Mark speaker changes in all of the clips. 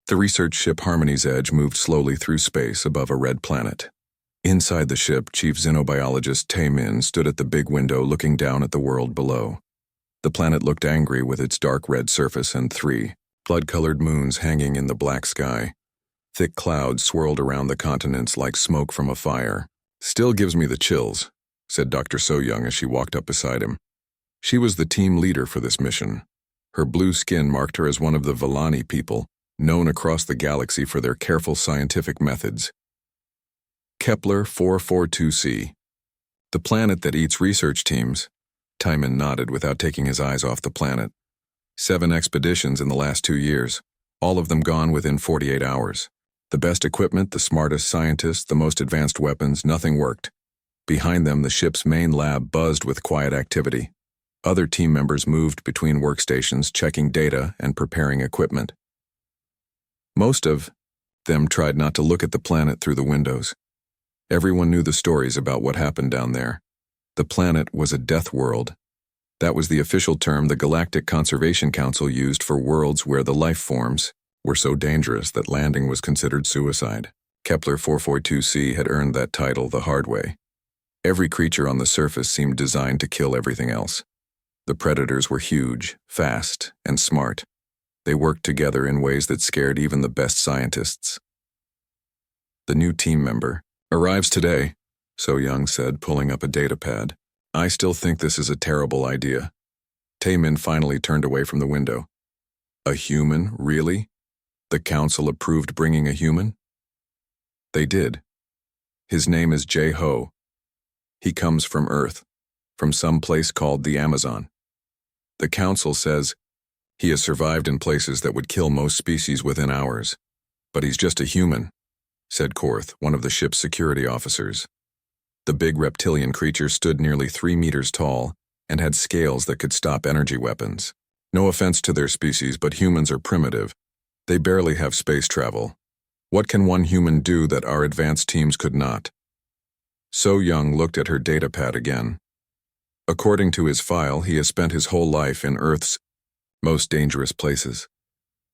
Speaker 1: The research ship Harmony's Edge moved slowly through space above a red planet. Inside the ship, Chief Xenobiologist Tae-min stood at the big window looking down at the world below. The planet looked angry with its dark red surface and 3 blood-colored moons hanging in the black sky. Thick clouds swirled around the continents like smoke from a fire. "Still gives me the chills," said Dr. So-young as she walked up beside him. She was the team leader for this mission. Her blue skin marked her as one of the Villani people, known across the galaxy for their careful scientific methods. Kepler 442c. The planet that eats research teams. Timon nodded without taking his eyes off the planet. 7 expeditions in the last 2 years, all of them gone within 48 hours. The best equipment, the smartest scientists, the most advanced weapons, nothing worked. Behind them, the ship's main lab buzzed with quiet activity. Other team members moved between workstations, checking data and preparing equipment. Most of them tried not to look at the planet through the windows. Everyone knew the stories about what happened down there. The planet was a death world. That was the official term the Galactic Conservation Council used for worlds where the life forms were so dangerous that landing was considered suicide. Kepler 442c had earned that title the hard way. Every creature on the surface seemed designed to kill everything else. The predators were huge, fast, and smart. They worked together in ways that scared even the best scientists. The new team member arrives today, So-young said, pulling up a data pad. "I still think this is a terrible idea." Tae-min finally turned away from the window. "A human, really? The council approved bringing a human?" "They did. His name is Jae-ho. He comes from Earth, from some place called the Amazon. The council says he has survived in places that would kill most species within hours. But he's just a human," said Korth, one of the ship's security officers. The big reptilian creature stood nearly 3 meters tall and had scales that could stop energy weapons. "No offense to their species, but humans are primitive. They barely have space travel. What can one human do that our advanced teams could not?" So-young looked at her data pad again. According to his file, he has spent his whole life in Earth's most dangerous places.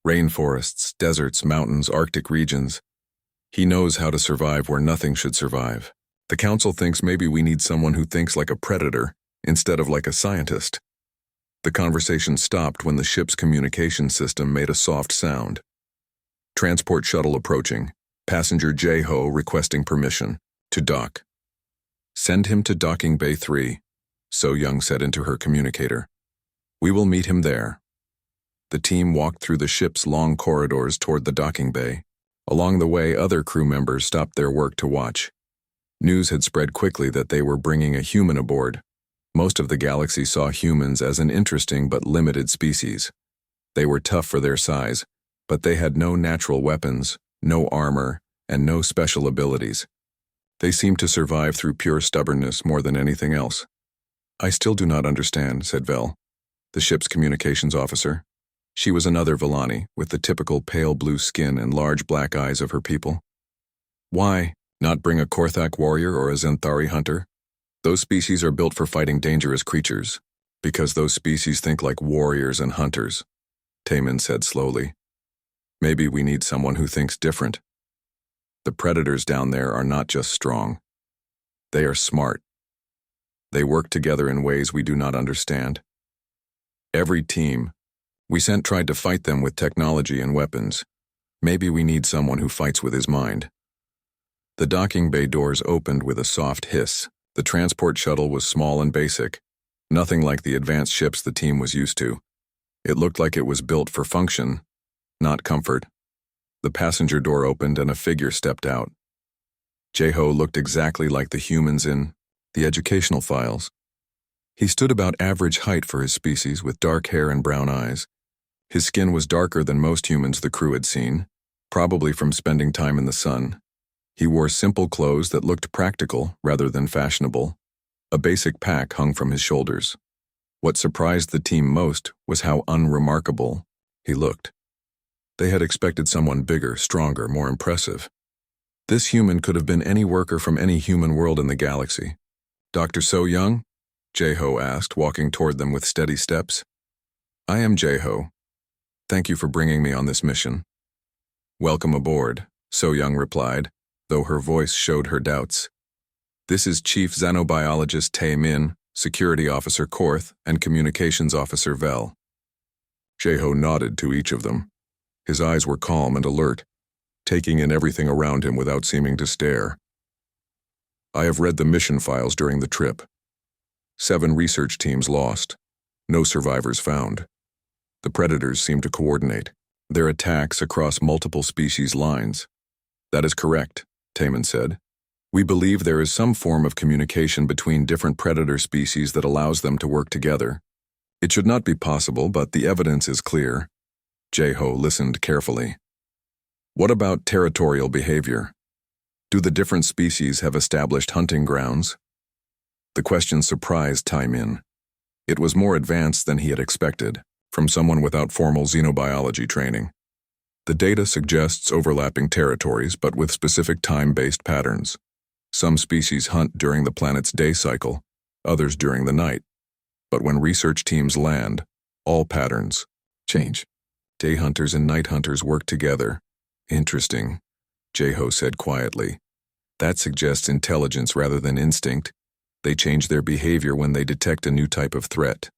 Speaker 1: Rainforests, deserts, mountains, Arctic regions. He knows how to survive where nothing should survive. The council thinks maybe we need someone who thinks like a predator instead of like a scientist. The conversation stopped when the ship's communication system made a soft sound. Transport shuttle approaching. Passenger Jae-ho requesting permission to dock. "Send him to docking bay 3, So-young said into her communicator. "We will meet him there." The team walked through the ship's long corridors toward the docking bay. Along the way, other crew members stopped their work to watch. News had spread quickly that they were bringing a human aboard. Most of the galaxy saw humans as an interesting but limited species. They were tough for their size, but they had no natural weapons, no armor, and no special abilities. They seemed to survive through pure stubbornness more than anything else. "I still do not understand," said Vel, the ship's communications officer. She was another Villani, with the typical pale blue skin and large black eyes of her people. "Why not bring a Korthak warrior or a Zenthari hunter? Those species are built for fighting dangerous creatures, because those species think like warriors and hunters," Tae-min said slowly. "Maybe we need someone who thinks different. The predators down there are not just strong. They are smart. They work together in ways we do not understand. Every team we sent tried to fight them with technology and weapons. Maybe we need someone who fights with his mind." The docking bay doors opened with a soft hiss. The transport shuttle was small and basic, nothing like the advanced ships the team was used to. It looked like it was built for function, not comfort. The passenger door opened and a figure stepped out. Jae-ho looked exactly like the humans in the educational files. He stood about average height for his species with dark hair and brown eyes. His skin was darker than most humans the crew had seen, probably from spending time in the sun. He wore simple clothes that looked practical rather than fashionable. A basic pack hung from his shoulders. What surprised the team most was how unremarkable he looked. They had expected someone bigger, stronger, more impressive. This human could have been any worker from any human world in the galaxy. "Dr. So-young?" Jae-ho asked, walking toward them with steady steps. "I am Jae-ho. Thank you for bringing me on this mission." Welcome aboard, So-Young replied, though her voice showed her doubts. This is Chief Xenobiologist Tae-min, Security Officer Korth, and Communications Officer Vel. Jae-ho nodded to each of them. His eyes were calm and alert, taking in everything around him without seeming to stare. I have read the mission files during the trip. 7 research teams lost. No survivors found. The predators seem to coordinate their attacks across multiple species lines. That is correct, Tae-min said. We believe there is some form of communication between different predator species that allows them to work together. It should not be possible, but the evidence is clear. Jae-ho listened carefully. What about territorial behavior? Do the different species have established hunting grounds? The question surprised Tae-min. It was more advanced than he had expected, from someone without formal xenobiology training. The data suggests overlapping territories, but with specific time-based patterns. Some species hunt during the planet's day cycle, others during the night. But when research teams land, all patterns change. Day hunters and night hunters work together. Interesting, Jae-ho said quietly. That suggests intelligence rather than instinct. They change their behavior when they detect a new type of threat.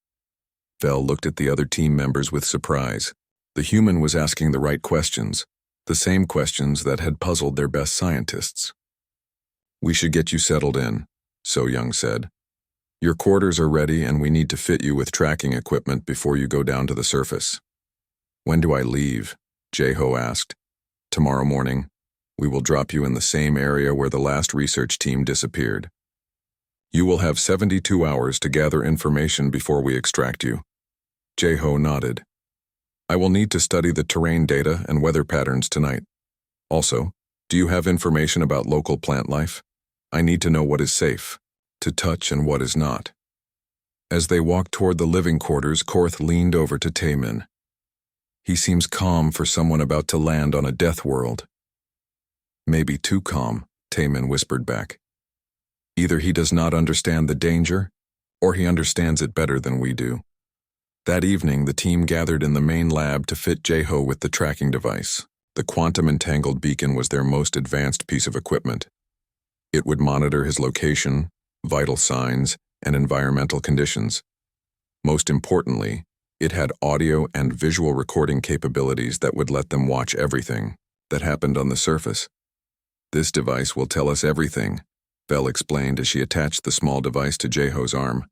Speaker 1: Vel looked at the other team members with surprise. The human was asking the right questions, the same questions that had puzzled their best scientists. We should get you settled in, So-Young said. Your quarters are ready and we need to fit you with tracking equipment before you go down to the surface. When do I leave? Jae-ho asked. Tomorrow morning. We will drop you in the same area where the last research team disappeared. You will have 72 hours to gather information before we extract you. Jae-ho nodded. I will need to study the terrain data and weather patterns tonight. Also, do you have information about local plant life? I need to know what is safe to touch and what is not. As they walked toward the living quarters, Korth leaned over to Tae-min. He seems calm for someone about to land on a death world. Maybe too calm, Tae-min whispered back. Either he does not understand the danger, or he understands it better than we do. That evening, the team gathered in the main lab to fit Jae-ho with the tracking device. The quantum-entangled beacon was their most advanced piece of equipment. It would monitor his location, vital signs, and environmental conditions. Most importantly, it had audio and visual recording capabilities that would let them watch everything that happened on the surface. This device will tell us everything, Vel explained as she attached the small device to Jae-ho's arm.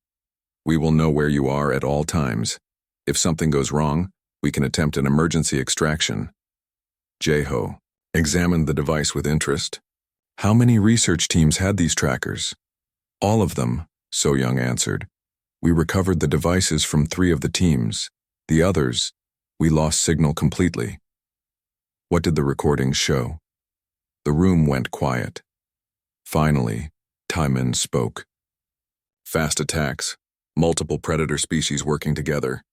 Speaker 1: We will know where you are at all times. If something goes wrong, we can attempt an emergency extraction. Jae-ho examined the device with interest. How many research teams had these trackers? All of them, So-Young answered. We recovered the devices from 3 of the teams. The others, we lost signal completely. What did the recordings show? The room went quiet. Finally, Tae-min spoke. Fast attacks, multiple predator species working together.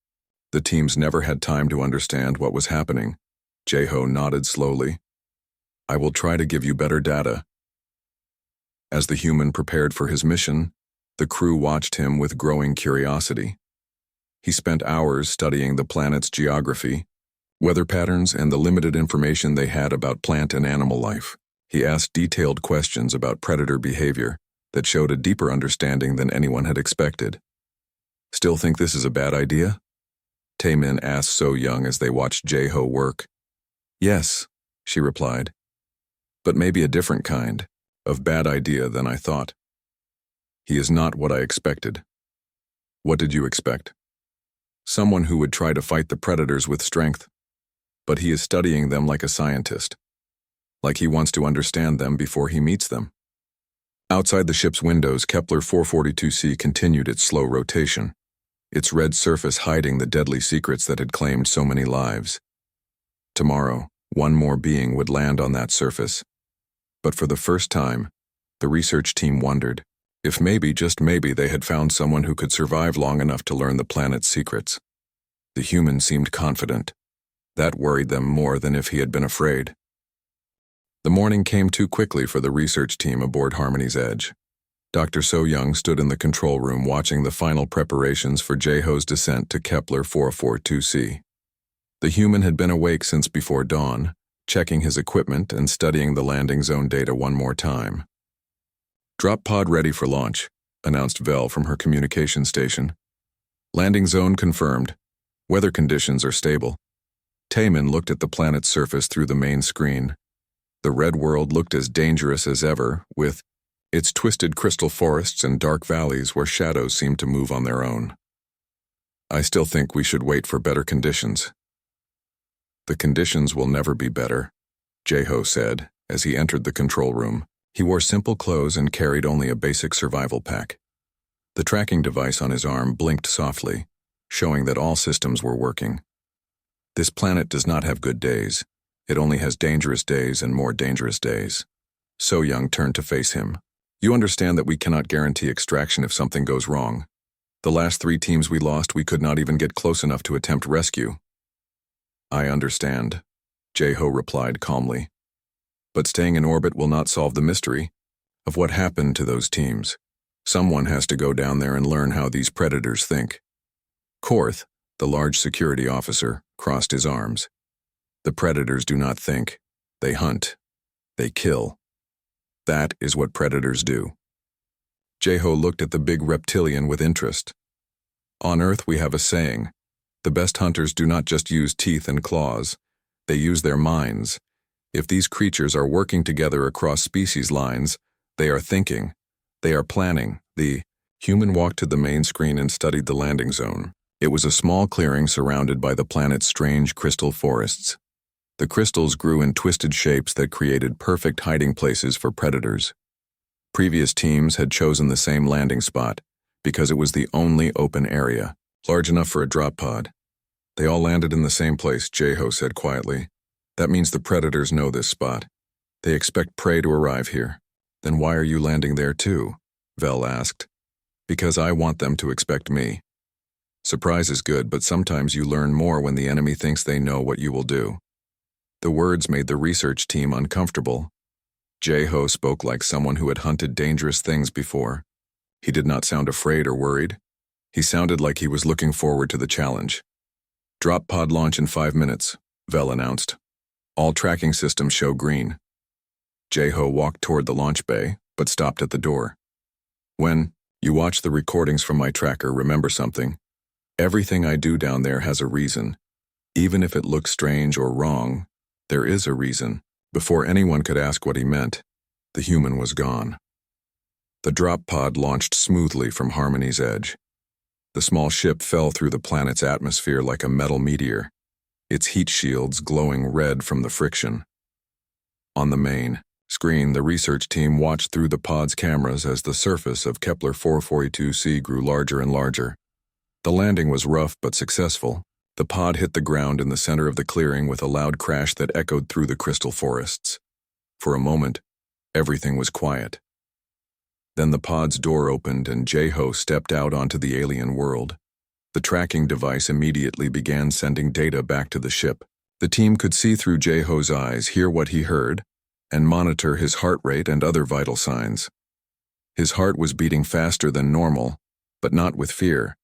Speaker 1: The teams never had time to understand what was happening. Jae-ho nodded slowly. I will try to give you better data. As the human prepared for his mission, the crew watched him with growing curiosity. He spent hours studying the planet's geography, weather patterns, and the limited information they had about plant and animal life. He asked detailed questions about predator behavior that showed a deeper understanding than anyone had expected. Still think this is a bad idea? Tae-min asked So-Young as they watched Jae-ho work. Yes, she replied. But maybe a different kind of bad idea than I thought. He is not what I expected. What did you expect? Someone who would try to fight the predators with strength. But he is studying them like a scientist. Like he wants to understand them before he meets them. Outside the ship's windows, Kepler 442c continued its slow rotation, its red surface hiding the deadly secrets that had claimed so many lives. Tomorrow, one more being would land on that surface. But for the first time, the research team wondered if maybe, just maybe, they had found someone who could survive long enough to learn the planet's secrets. The human seemed confident. That worried them more than if he had been afraid. The morning came too quickly for the research team aboard Harmony's Edge. Dr. So-Young stood in the control room watching the final preparations for Jae-ho's descent to Kepler 442c. The human had been awake since before dawn, checking his equipment and studying the landing zone data one more time. "Drop pod ready for launch," announced Vel from her communication station. "Landing zone confirmed. Weather conditions are stable." Taemin looked at the planet's surface through the main screen. The red world looked as dangerous as ever, with its twisted crystal forests and dark valleys where shadows seemed to move on their own. "I still think we should wait for better conditions." "The conditions will never be better," Jeho said as he entered the control room. He wore simple clothes and carried only a basic survival pack. The tracking device on his arm blinked softly, showing that all systems were working. "This planet does not have good days. It only has dangerous days and more dangerous days." So Young turned to face him. "You understand that we cannot guarantee extraction if something goes wrong. The last 3 teams we lost, we could not even get close enough to attempt rescue." "I understand," Jeho replied calmly. "But staying in orbit will not solve the mystery of what happened to those teams. Someone has to go down there and learn how these predators think." Korth, the large security officer, crossed his arms. "The predators do not think. They hunt. They kill. That is what predators do." Jeho looked at the big reptilian with interest. "On Earth we have a saying. The best hunters do not just use teeth and claws. They use their minds. If these creatures are working together across species lines, they are thinking. They are planning." The human walked to the main screen and studied the landing zone. It was a small clearing surrounded by the planet's strange crystal forests. The crystals grew in twisted shapes that created perfect hiding places for predators. Previous teams had chosen the same landing spot because it was the only open area, large enough for a drop pod. "They all landed in the same place," Jeho said quietly. "That means the predators know this spot. They expect prey to arrive here." "Then why are you landing there too?" Vel asked. "Because I want them to expect me. Surprise is good, but sometimes you learn more when the enemy thinks they know what you will do." The words made the research team uncomfortable. Jeho spoke like someone who had hunted dangerous things before. He did not sound afraid or worried. He sounded like he was looking forward to the challenge. "Drop pod launch in 5 minutes, Vel announced. "All tracking systems show green." Jeho walked toward the launch bay, but stopped at the door. "When you watch the recordings from my tracker, remember something. Everything I do down there has a reason. Even if it looks strange or wrong, there is a reason." Before anyone could ask what he meant, the human was gone. The drop pod launched smoothly from Harmony's edge. The small ship fell through the planet's atmosphere like a metal meteor, its heat shields glowing red from the friction. On the main screen, the research team watched through the pod's cameras as the surface of Kepler 442c grew larger and larger. The landing was rough but successful. The pod hit the ground in the center of the clearing with a loud crash that echoed through the crystal forests. For a moment, everything was quiet. Then the pod's door opened and Jeho stepped out onto the alien world. The tracking device immediately began sending data back to the ship. The team could see through Jeho's eyes, hear what he heard, and monitor his heart rate and other vital signs. His heart was beating faster than normal, but not with fear.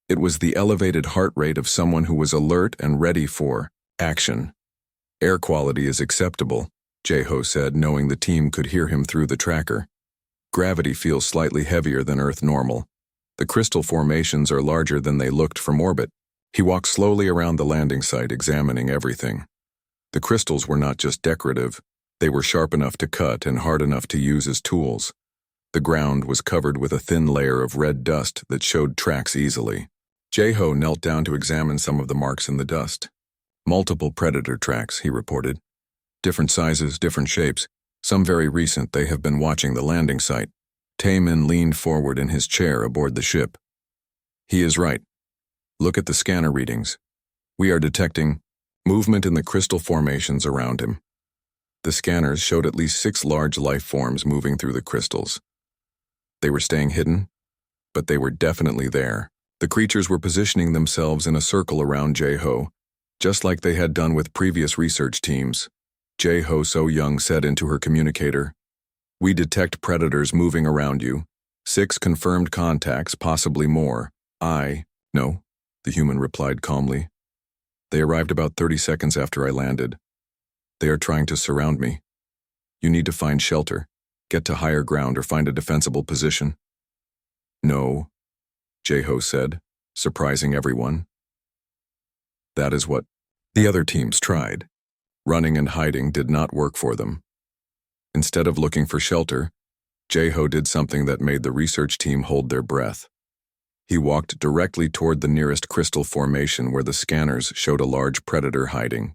Speaker 1: It was the elevated heart rate of someone who was alert and ready for action. "Air quality is acceptable," Jeho said, knowing the team could hear him through the tracker. "Gravity feels slightly heavier than Earth normal. The crystal formations are larger than they looked from orbit." He walked slowly around the landing site, examining everything. The crystals were not just decorative. They were sharp enough to cut and hard enough to use as tools. The ground was covered with a thin layer of red dust that showed tracks easily. Jeho knelt down to examine some of the marks in the dust. "Multiple predator tracks," he reported. "Different sizes, different shapes. Some very recent. They have been watching the landing site." Taemin leaned forward in his chair aboard the ship. "He is right. Look at the scanner readings. We are detecting movement in the crystal formations around him." The scanners showed at least 6 large life forms moving through the crystals. They were staying hidden, but they were definitely there. The creatures were positioning themselves in a circle around Jeho, just like they had done with previous research teams. Jeho So Young said into her communicator, "We detect predators moving around you. 6 confirmed contacts, possibly more. No," the human replied calmly. "They arrived about 30 seconds after I landed." They are trying to surround me. You need to find shelter, get to higher ground, or find a defensible position." "No," Jeho said, surprising everyone. That is what the other teams tried. Running and hiding did not work for them. Instead of looking for shelter, Jeho did something that made the research team hold their breath. He walked directly toward the nearest crystal formation where the scanners showed a large predator hiding.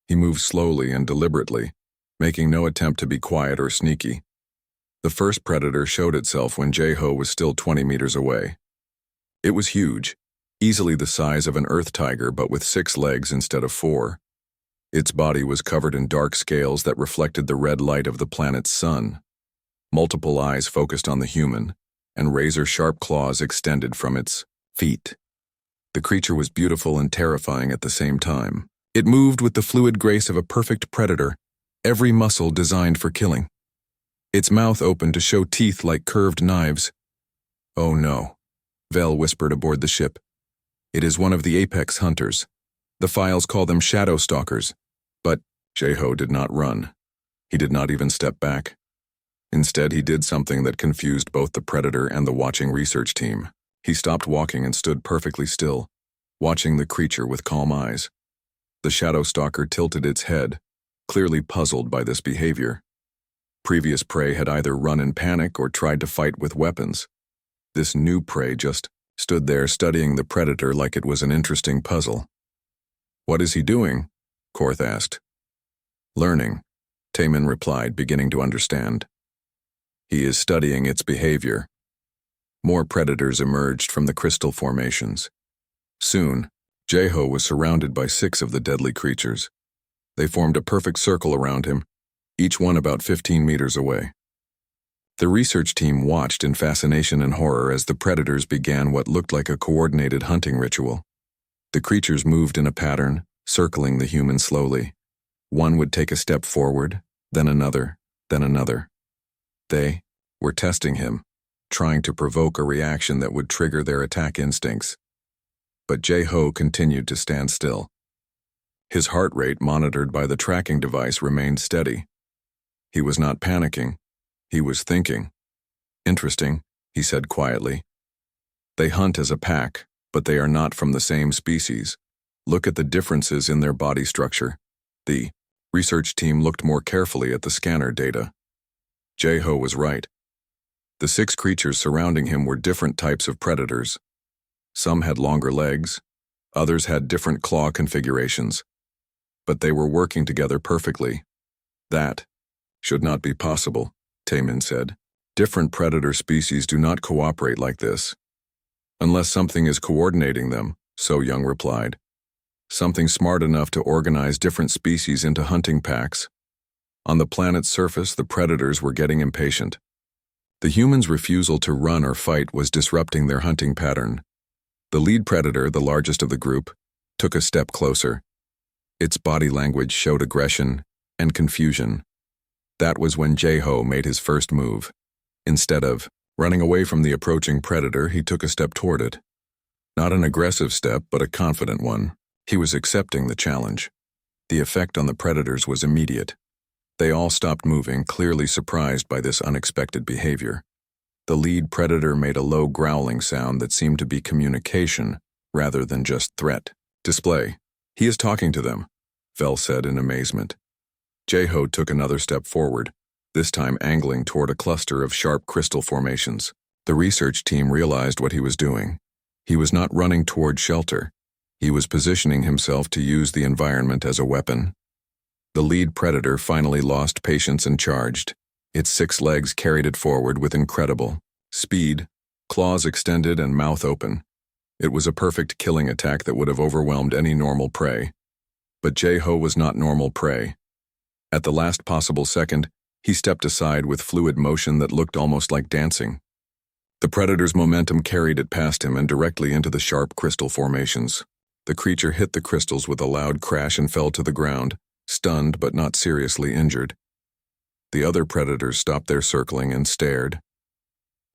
Speaker 1: He moved slowly and deliberately, making no attempt to be quiet or sneaky. The first predator showed itself when Jeho was still 20 meters away. It was huge, easily the size of an earth tiger but with 6 legs instead of 4. Its body was covered in dark scales that reflected the red light of the planet's sun. Multiple eyes focused on the human, and razor-sharp claws extended from its feet. The creature was beautiful and terrifying at the same time. It moved with the fluid grace of a perfect predator, every muscle designed for killing. Its mouth opened to show teeth like curved knives. "Oh no," Vel whispered aboard the ship. "It is one of the apex hunters. The files call them shadow stalkers." But Jeho did not run. He did not even step back. Instead, he did something that confused both the predator and the watching research team. He stopped walking and stood perfectly still, watching the creature with calm eyes. The shadow stalker tilted its head, clearly puzzled by this behavior. Previous prey had either run in panic or tried to fight with weapons. This new prey just stood there studying the predator like it was an interesting puzzle. "What is he doing?" Korth asked. "Learning," Taemin replied, beginning to understand. "He is studying its behavior." More predators emerged from the crystal formations. Soon, Jeho was surrounded by 6 of the deadly creatures. They formed a perfect circle around him, each one about 15 meters away. The research team watched in fascination and horror as the predators began what looked like a coordinated hunting ritual. The creatures moved in a pattern, circling the human slowly. One would take a step forward, then another, then another. They were testing him, trying to provoke a reaction that would trigger their attack instincts. But Jeho continued to stand still. His heart rate, monitored by the tracking device, remained steady. He was not panicking. He was thinking. "Interesting," he said quietly. "They hunt as a pack, but they are not from the same species. Look at the differences in their body structure." The research team looked more carefully at the scanner data. Jeho was right. The 6 creatures surrounding him were different types of predators. Some had longer legs, others had different claw configurations. But they were working together perfectly. "That should not be possible," Taemin said. "Different predator species do not cooperate like this." "Unless something is coordinating them," So Young replied. "Something smart enough to organize different species into hunting packs." On the planet's surface, the predators were getting impatient. The humans' refusal to run or fight was disrupting their hunting pattern. The lead predator, the largest of the group, took a step closer. Its body language showed aggression and confusion. That was when Jeho made his first move. Instead of running away from the approaching predator, he took a step toward it. Not an aggressive step, but a confident one. He was accepting the challenge. The effect on the predators was immediate. They all stopped moving, clearly surprised by this unexpected behavior. The lead predator made a low growling sound that seemed to be communication rather than just threat. "Display. He is talking to them," Vel said in amazement. Jeho took another step forward, this time angling toward a cluster of sharp crystal formations. The research team realized what he was doing. He was not running toward shelter. He was positioning himself to use the environment as a weapon. The lead predator finally lost patience and charged. Its 6 legs carried it forward with incredible speed, claws extended and mouth open. It was a perfect killing attack that would have overwhelmed any normal prey. But Jeho was not normal prey. At the last possible second, he stepped aside with fluid motion that looked almost like dancing. The predator's momentum carried it past him and directly into the sharp crystal formations. The creature hit the crystals with a loud crash and fell to the ground, stunned but not seriously injured. The other predators stopped their circling and stared.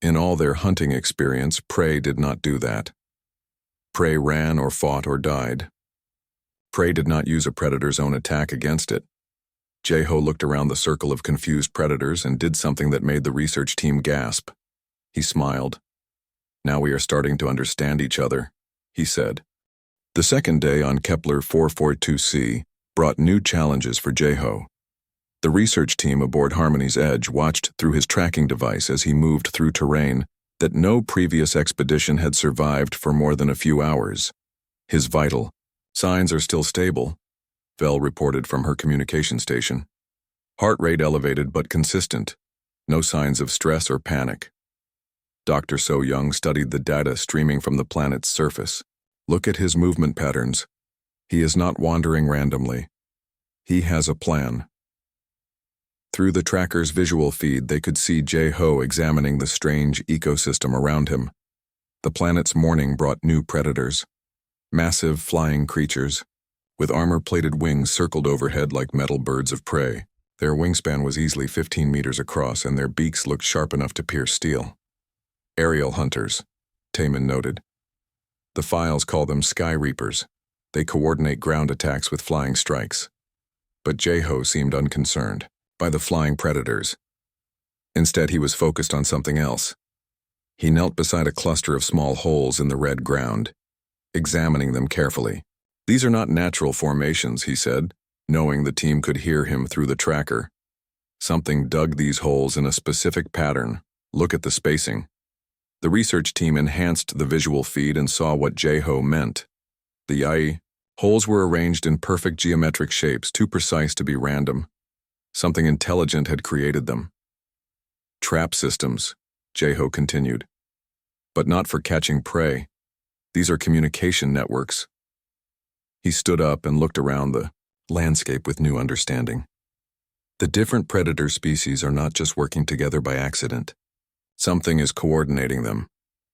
Speaker 1: In all their hunting experience, prey did not do that. Prey ran or fought or died. Prey did not use a predator's own attack against it. Jeho looked around the circle of confused predators and did something that made the research team gasp. He smiled. "Now we are starting to understand each other," he said. The second day on Kepler 442c brought new challenges for Jeho. The research team aboard Harmony's Edge watched through his tracking device as he moved through terrain that no previous expedition had survived for more than a few hours. His vital signs are still stable, Vel reported from her communication station. Heart rate elevated but consistent. No signs of stress or panic. Dr. So Young studied the data streaming from the planet's surface. "Look at his movement patterns. He is not wandering randomly. He has a plan." Through the tracker's visual feed, they could see Jeho examining the strange ecosystem around him. The planet's morning brought new predators. Massive flying creatures, with armor-plated wings circled overhead like metal birds of prey. Their wingspan was easily 15 meters across, and their beaks looked sharp enough to pierce steel. "Aerial hunters," Taman noted. "The files call them Sky Reapers. They coordinate ground attacks with flying strikes." But Jeho seemed unconcerned by the flying predators. Instead, he was focused on something else. He knelt beside a cluster of small holes in the red ground, examining them carefully. "These are not natural formations," he said, knowing the team could hear him through the tracker. "Something dug these holes in a specific pattern. Look at the spacing." The research team enhanced the visual feed and saw what Jeho meant. The holes were arranged in perfect geometric shapes, too precise to be random. Something intelligent had created them. "Trap systems," Jeho continued. "But not for catching prey. These are communication networks." He stood up and looked around the landscape with new understanding. The different predator species are not just working together by accident. Something is coordinating them.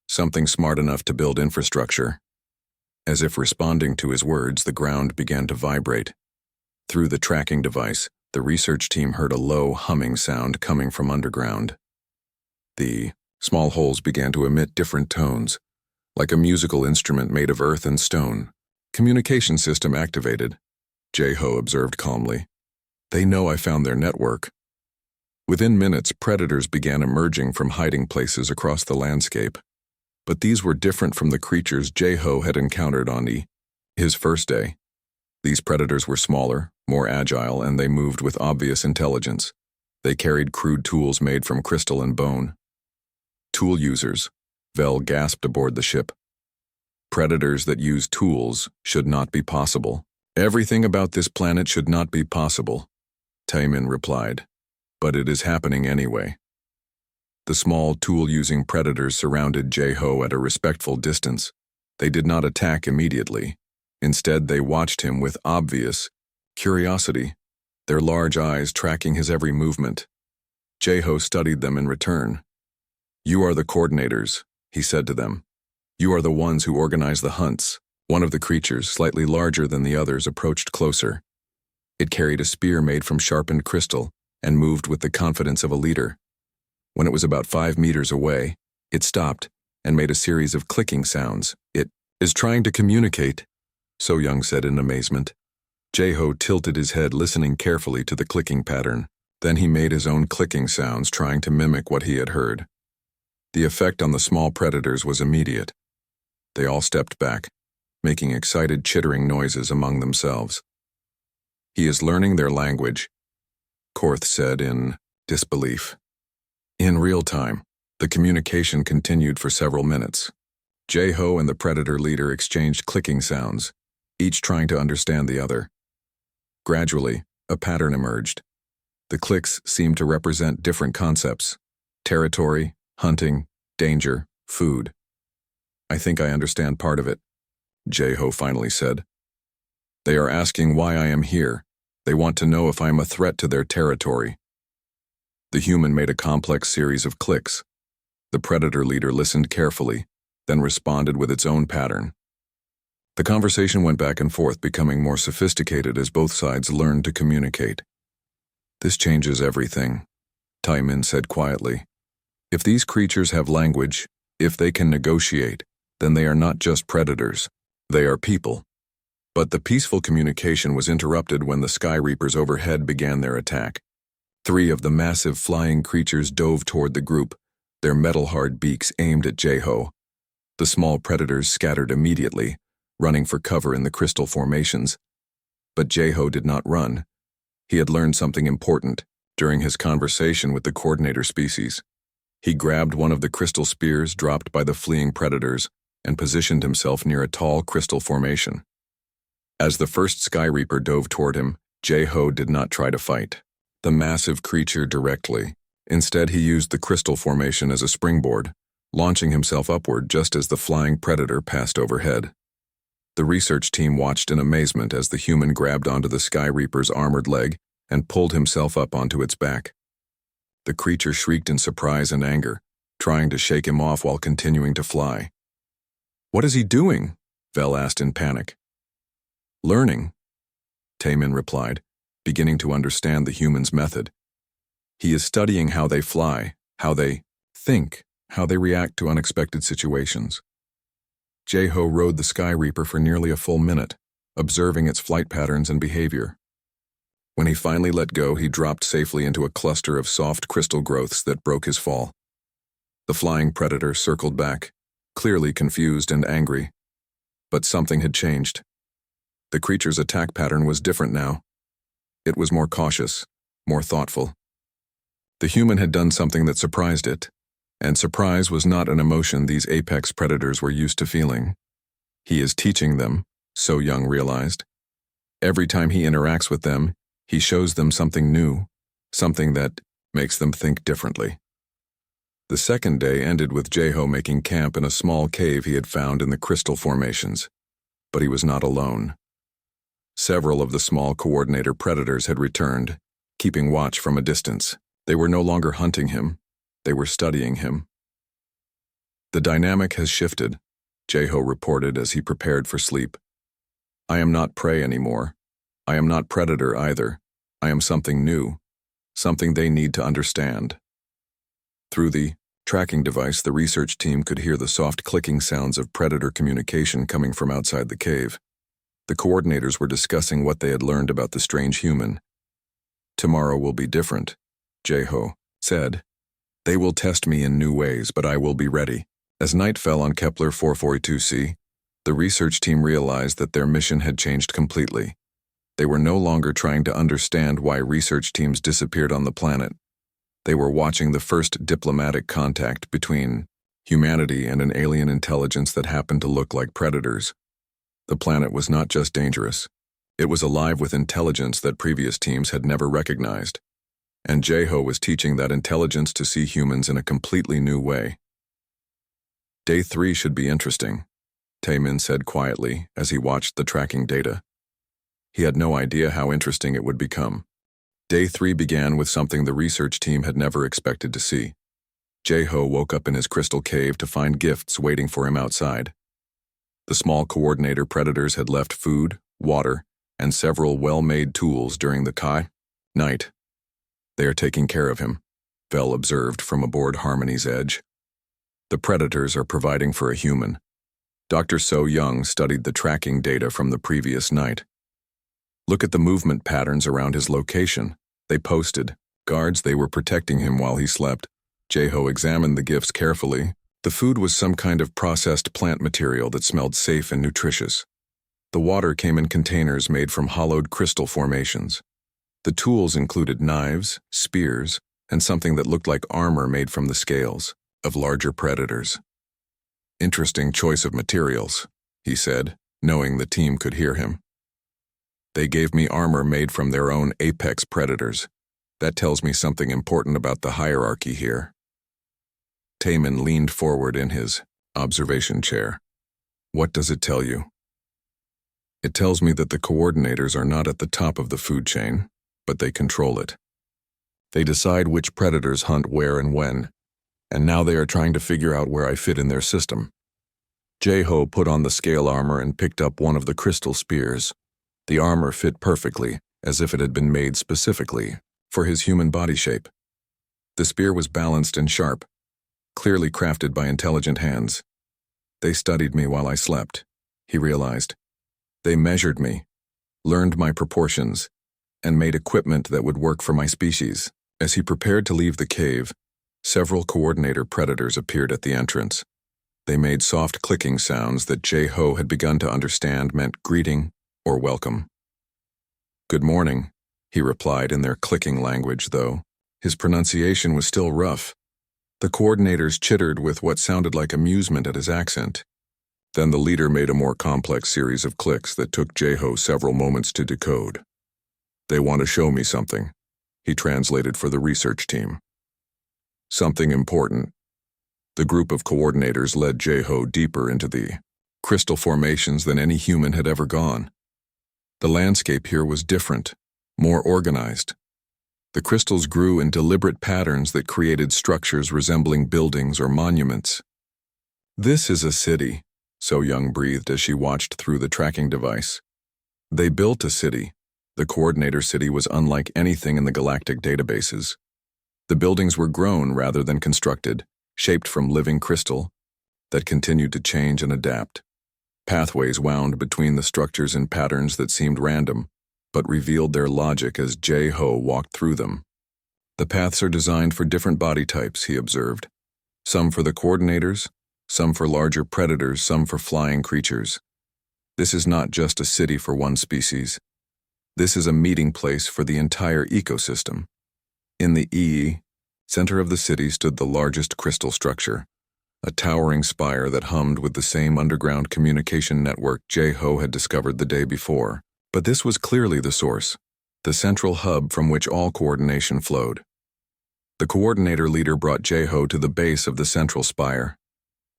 Speaker 1: Something smart enough to build infrastructure. As if responding to his words, the ground began to vibrate. Through the tracking device, the research team heard a low, humming sound coming from underground. The small holes began to emit different tones, like a musical instrument made of earth and stone. "Communication system activated," Jeho observed calmly. "They know I found their network." Within minutes, predators began emerging from hiding places across the landscape. But these were different from the creatures Jeho had encountered on his first day. These predators were smaller, more agile, and they moved with obvious intelligence. They carried crude tools made from crystal and bone. "Tool users," Vel gasped aboard the ship. "Predators that use tools should not be possible. Everything about this planet should not be possible," Taman replied. "But it is happening anyway." The small tool-using predators surrounded Jeho at a respectful distance. They did not attack immediately. Instead, they watched him with obvious curiosity, their large eyes tracking his every movement. Jeho studied them in return. "You are the coordinators," he said to them. "You are the ones who organize the hunts." One of the creatures, slightly larger than the others, approached closer. It carried a spear made from sharpened crystal and moved with the confidence of a leader. When it was about 5 meters away, it stopped and made a series of clicking sounds. "It is trying to communicate," So Young said in amazement. Jeho tilted his head, listening carefully to the clicking pattern. Then he made his own clicking sounds, trying to mimic what he had heard. The effect on the small predators was immediate. They all stepped back, making excited chittering noises among themselves. "He is learning their language," Korth said in disbelief. In real time, the communication continued for several minutes. Jeho and the predator leader exchanged clicking sounds, each trying to understand the other. Gradually, a pattern emerged. The clicks seemed to represent different concepts: territory, hunting, danger, food. "I think I understand part of it," Jeho finally said. "They are asking why I am here. They want to know if I am a threat to their territory." The human made a complex series of clicks. The predator leader listened carefully, then responded with its own pattern. The conversation went back and forth, becoming more sophisticated as both sides learned to communicate. "This changes everything," Taman said quietly. "If these creatures have language, if they can negotiate, then they are not just predators. They are people." But the peaceful communication was interrupted when the Sky Reapers overhead began their attack. 3 of the massive flying creatures dove toward the group, their metal-hard beaks aimed at Jeho. The small predators scattered immediately, running for cover in the crystal formations. But Jeho did not run. He had learned something important during his conversation with the coordinator species. He grabbed one of the crystal spears dropped by the fleeing predators and positioned himself near a tall crystal formation. As the first Sky Reaper dove toward him, Jeho did not try to fight the massive creature directly. Instead, he used the crystal formation as a springboard, launching himself upward just as the flying predator passed overhead. The research team watched in amazement as the human grabbed onto the Sky Reaper's armored leg and pulled himself up onto its back. The creature shrieked in surprise and anger, trying to shake him off while continuing to fly. "What is he doing?" Vel asked in panic. "Learning," Taemin replied, beginning to understand the human's method. "He is studying how they fly, how they think, how they react to unexpected situations." Jeho rode the Sky Reaper for nearly a full minute, observing its flight patterns and behavior. When he finally let go, he dropped safely into a cluster of soft crystal growths that broke his fall. The flying predator circled back, clearly confused and angry. But something had changed. The creature's attack pattern was different now. It was more cautious, more thoughtful. The human had done something that surprised it, and surprise was not an emotion these apex predators were used to feeling. He is teaching them, so Young realized. Every time he interacts with them, he shows them something new, something that makes them think differently. The second day ended with Jeho making camp in a small cave he had found in the crystal formations. But he was not alone. Several of the small coordinator predators had returned, keeping watch from a distance. They were no longer hunting him. They were studying him. "The dynamic has shifted," Jeho reported as he prepared for sleep. "I am not prey anymore. I am not predator either. I am something new, something they need to understand." Through the tracking device, the research team could hear the soft clicking sounds of predator communication coming from outside the cave. The coordinators were discussing what they had learned about the strange human. "Tomorrow will be different," Jeho said. "They will test me in new ways, but I will be ready." As night fell on Kepler 442c, the research team realized that their mission had changed completely. They were no longer trying to understand why research teams disappeared on the planet. They were watching the first diplomatic contact between humanity and an alien intelligence that happened to look like predators. The planet was not just dangerous. It was alive with intelligence that previous teams had never recognized. And Jeho was teaching that intelligence to see humans in a completely new way. "Day 3 should be interesting," Taemin said quietly as he watched the tracking data. He had no idea how interesting it would become. Day 3 began with something the research team had never expected to see. Jeho woke up in his crystal cave to find gifts waiting for him outside. The small coordinator predators had left food, water, and several well-made tools during the night. "They are taking care of him," Vel observed from aboard Harmony's edge. "The predators are providing for a human." Dr. So Young studied the tracking data from the previous night. "Look at the movement patterns around his location. They posted. Guards, they were protecting him while he slept." Jeho examined the gifts carefully. The food was some kind of processed plant material that smelled safe and nutritious. The water came in containers made from hollowed crystal formations. The tools included knives, spears, and something that looked like armor made from the scales of larger predators. "Interesting choice of materials," he said, knowing the team could hear him. "They gave me armor made from their own apex predators. That tells me something important about the hierarchy here." Taemin leaned forward in his observation chair. "What does it tell you?" "It tells me that the coordinators are not at the top of the food chain, but they control it. They decide which predators hunt where and when, and now they are trying to figure out where I fit in their system." Jeho put on the scale armor and picked up one of the crystal spears. The armor fit perfectly, as if it had been made specifically for his human body shape. The spear was balanced and sharp, clearly crafted by intelligent hands. "They studied me while I slept," he realized. They measured me, learned my proportions, and made equipment that would work for my species. As he prepared to leave the cave, several coordinator predators appeared at the entrance. They made soft clicking sounds that Jay-Ho had begun to understand meant greeting or welcome. "Good morning," he replied in their clicking language, though his pronunciation was still rough. The coordinators chittered with what sounded like amusement at his accent. Then the leader made a more complex series of clicks that took Jay-Ho several moments to decode. "They want to show me something," he translated for the research team. "Something important." The group of coordinators led Jay-Ho deeper into the crystal formations than any human had ever gone. The landscape here was different, more organized. The crystals grew in deliberate patterns that created structures resembling buildings or monuments. "This is a city," So Young breathed as she watched through the tracking device. They built a city. The coordinator city was unlike anything in the galactic databases. The buildings were grown rather than constructed, shaped from living crystal that continued to change and adapt. Pathways wound between the structures in patterns that seemed random, but revealed their logic as Jay-Ho walked through them. "The paths are designed for different body types," he observed. "Some for the coordinators, some for larger predators, some for flying creatures. This is not just a city for one species. This is a meeting place for the entire ecosystem." In the center of the city stood the largest crystal structure, a towering spire that hummed with the same underground communication network Jay-Ho had discovered the day before. But this was clearly the source, the central hub from which all coordination flowed. The coordinator leader brought Jay-Ho to the base of the central spire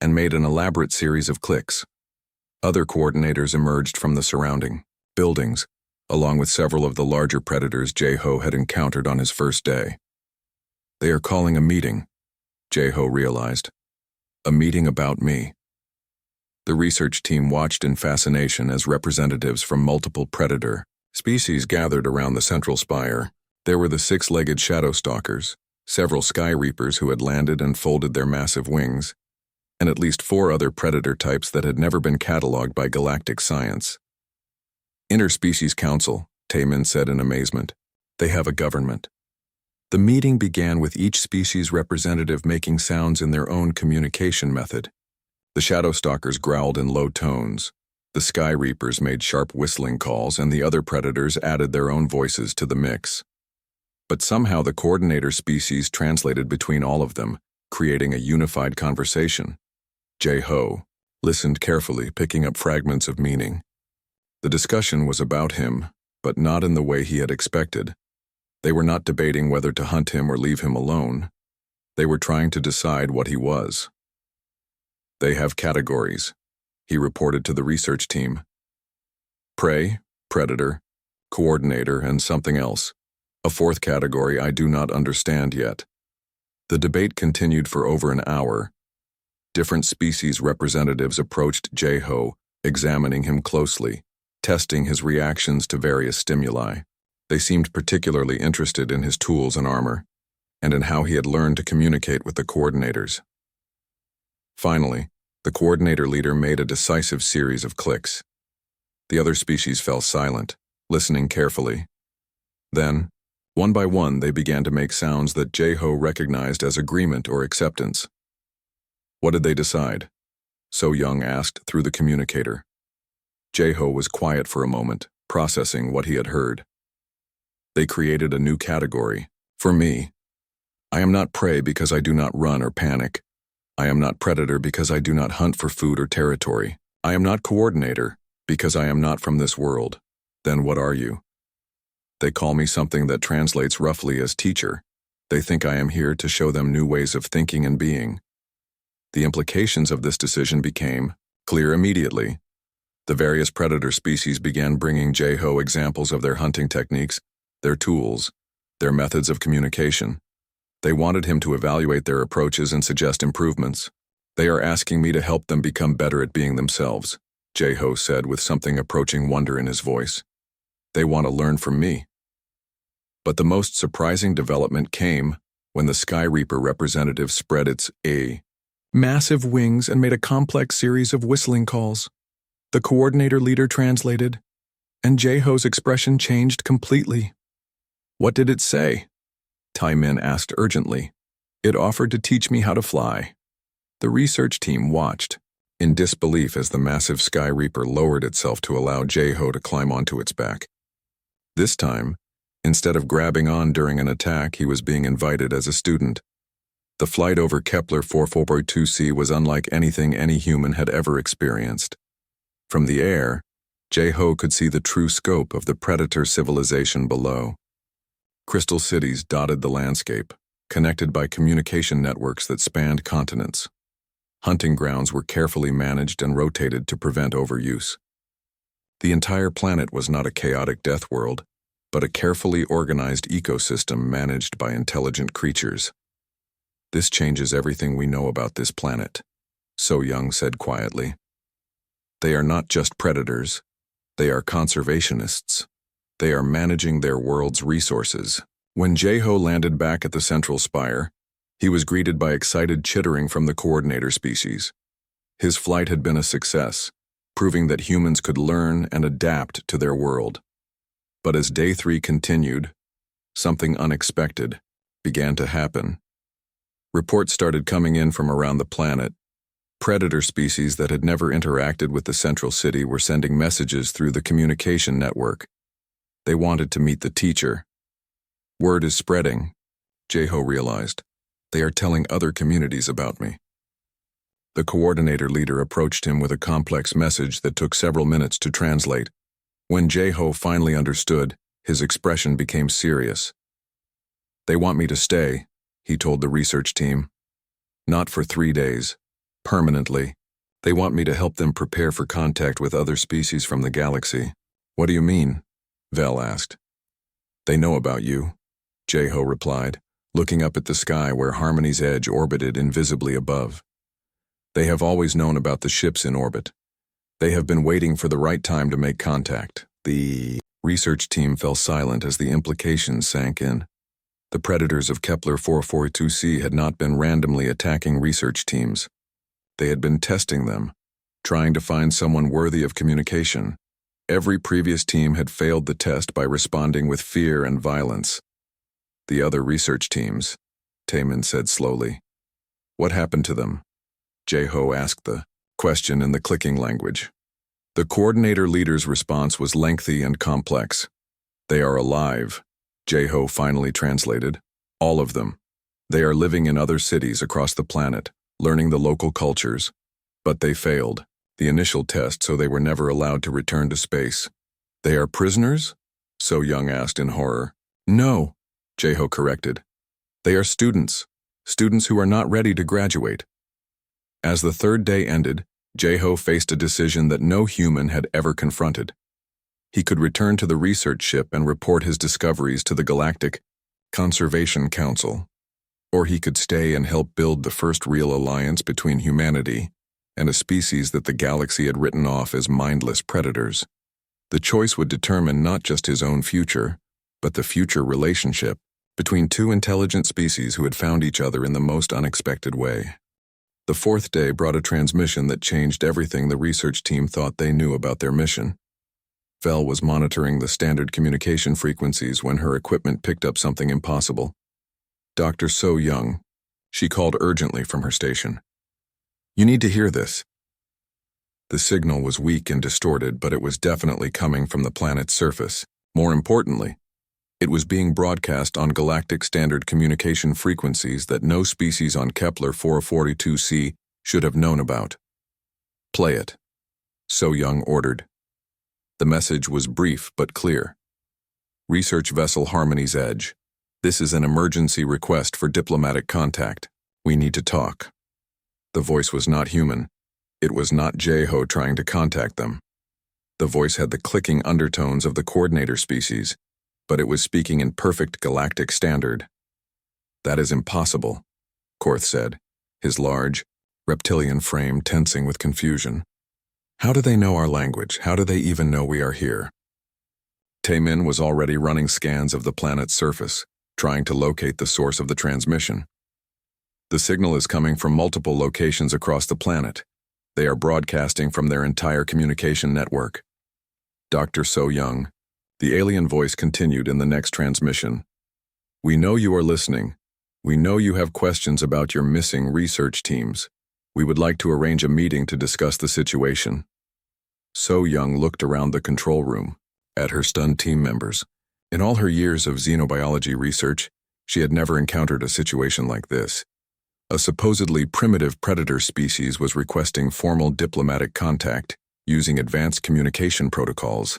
Speaker 1: and made an elaborate series of clicks. Other coordinators emerged from the surrounding buildings, along with several of the larger predators Jay-Ho had encountered on his first day. "They are calling a meeting," Jay-Ho realized. "A meeting about me." The research team watched in fascination as representatives from multiple predator species gathered around the central spire. There were the six-legged shadow stalkers, several sky reapers who had landed and folded their massive wings, and at least 4 other predator types that had never been cataloged by galactic science. "Interspecies Council," Taemin said in amazement. "They have a government." The meeting began with each species representative making sounds in their own communication method. The shadow stalkers growled in low tones, the sky reapers made sharp whistling calls, and the other predators added their own voices to the mix. But somehow the coordinator species translated between all of them, creating a unified conversation. Jay-Ho listened carefully, picking up fragments of meaning. The discussion was about him, but not in the way he had expected. They were not debating whether to hunt him or leave him alone. They were trying to decide what he was. "They have categories," he reported to the research team. "Prey, predator, coordinator, and something else. A 4th category I do not understand yet." The debate continued for over an hour. Different species representatives approached Jay-Ho, examining him closely, testing his reactions to various stimuli. They seemed particularly interested in his tools and armor, and in how he had learned to communicate with the coordinators. Finally, the coordinator leader made a decisive series of clicks. The other species fell silent, listening carefully. Then, one by one, they began to make sounds that Jay-Ho recognized as agreement or acceptance. "What did they decide?" So Young asked through the communicator. Jay-Ho was quiet for a moment, processing what he had heard. "They created a new category. For me. I am not prey because I do not run or panic. I am not predator because I do not hunt for food or territory. I am not coordinator because I am not from this world. Then what are you?" "They call me something that translates roughly as teacher. They think I am here to show them new ways of thinking and being." The implications of this decision became clear immediately. The various predator species began bringing Jay-Ho examples of their hunting techniques, their tools, their methods of communication. They wanted him to evaluate their approaches and suggest improvements. "They are asking me to help them become better at being themselves," Jay-Ho said with something approaching wonder in his voice. "They want to learn from me." But the most surprising development came when the Sky Reaper representative spread its massive wings and made a complex series of whistling calls. The coordinator leader translated, and Jae-ho's expression changed completely. What did it say? Tai-min asked urgently. It offered to teach me how to fly. The research team watched, in disbelief as the massive Sky Reaper lowered itself to allow Jae-ho to climb onto its back. This time, instead of grabbing on during an attack, he was being invited as a student. The flight over Kepler 442c was unlike anything any human had ever experienced. From the air, Jae-ho could see the true scope of the predator civilization below. Crystal cities dotted the landscape, connected by communication networks that spanned continents. Hunting grounds were carefully managed and rotated to prevent overuse. The entire planet was not a chaotic death world, but a carefully organized ecosystem managed by intelligent creatures. This changes everything we know about this planet, So Young said quietly. They are not just predators, they are conservationists. They are managing their world's resources. When Jae-ho landed back at the central spire, he was greeted by excited chittering from the coordinator species. His flight had been a success, proving that humans could learn and adapt to their world. But as day 3 continued, something unexpected began to happen. Reports started coming in from around the planet. Predator species that had never interacted with the central city were sending messages through the communication network. They wanted to meet the teacher. Word is spreading, Jae-ho realized. They are telling other communities about me. The coordinator leader approached him with a complex message that took several minutes to translate. When Jae-ho finally understood, his expression became serious. They want me to stay, he told the research team. Not for 3 days. Permanently. They want me to help them prepare for contact with other species from the galaxy. What do you mean? Vel asked. They know about you, Jae-ho replied, looking up at the sky where Harmony's Edge orbited invisibly above. They have always known about the ships in orbit. They have been waiting for the right time to make contact. The research team fell silent as the implications sank in. The predators of Kepler 442c had not been randomly attacking research teams. They had been testing them, trying to find someone worthy of communication. Every previous team had failed the test by responding with fear and violence. The other research teams, Tai-min said slowly. What happened to them? Jae-ho asked the question in the clicking language. The coordinator leader's response was lengthy and complex. They are alive, Jae-ho finally translated. All of them. They are living in other cities across the planet, learning the local cultures. But they failed the initial test, so they were never allowed to return to space. They are prisoners? So Young asked in horror. No, Jae-ho corrected. They are students who are not ready to graduate. As the 3rd day ended, Jae-ho faced a decision that no human had ever confronted. He could return to the research ship and report his discoveries to the Galactic Conservation Council, or he could stay and help build the first real alliance between humanity and a species that the galaxy had written off as mindless predators. The choice would determine not just his own future, but the future relationship between two intelligent species who had found each other in the most unexpected way. The 4th day brought a transmission that changed everything the research team thought they knew about their mission. Vel was monitoring the standard communication frequencies when her equipment picked up something impossible. Dr. So Young. She called urgently from her station. You need to hear this. The signal was weak and distorted, but it was definitely coming from the planet's surface. More importantly, it was being broadcast on galactic standard communication frequencies that no species on Kepler 442c should have known about. Play it, So Young ordered. The message was brief but clear. Research vessel Harmony's Edge. This is an emergency request for diplomatic contact. We need to talk. The voice was not human. It was not Jae-ho trying to contact them. The voice had the clicking undertones of the coordinator species, but it was speaking in perfect galactic standard. That is impossible, Korth said, his large, reptilian frame tensing with confusion. How do they know our language? How do they even know we are here? Tai-min was already running scans of the planet's surface, trying to locate the source of the transmission. The signal is coming from multiple locations across the planet. They are broadcasting from their entire communication network. Dr. So Young. The alien voice continued in the next transmission. We know you are listening. We know you have questions about your missing research teams. We would like to arrange a meeting to discuss the situation. So Young looked around the control room, at her stunned team members. In all her years of xenobiology research, she had never encountered a situation like this. A supposedly primitive predator species was requesting formal diplomatic contact using advanced communication protocols.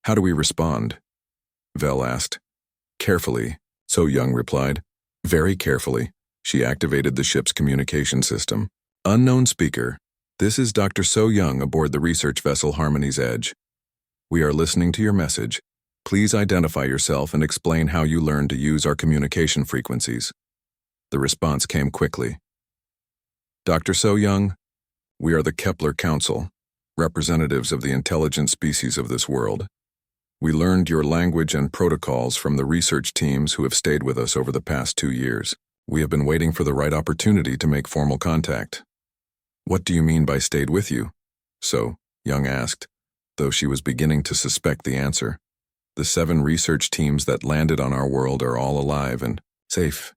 Speaker 1: How do we respond? Vel asked. Carefully, So Young replied. Very carefully. She activated the ship's communication system. Unknown speaker. This is Dr. So Young aboard the research vessel Harmony's Edge. We are listening to your message. Please identify yourself and explain how you learned to use our communication frequencies. The response came quickly. Dr. So Young, we are the Kepler Council, representatives of the intelligent species of this world. We learned your language and protocols from the research teams who have stayed with us over the past 2 years. We have been waiting for the right opportunity to make formal contact. What do you mean by stayed with you? So Young asked, though she was beginning to suspect the answer. The 7 research teams that landed on our world are all alive and safe.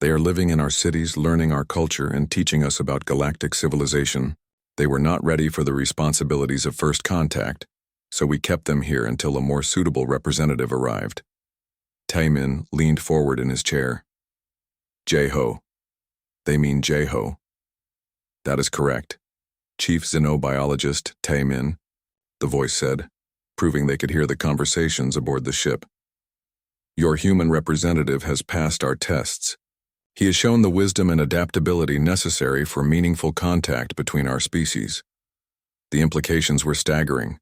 Speaker 1: They are living in our cities, learning our culture, and teaching us about galactic civilization. They were not ready for the responsibilities of first contact, so we kept them here until a more suitable representative arrived. Taemin leaned forward in his chair. Jeho. They mean Jeho. That is correct. Chief Xenobiologist Taemin, the voice said, proving they could hear the conversations aboard the ship. Your human representative has passed our tests. He has shown the wisdom and adaptability necessary for meaningful contact between our species. The implications were staggering.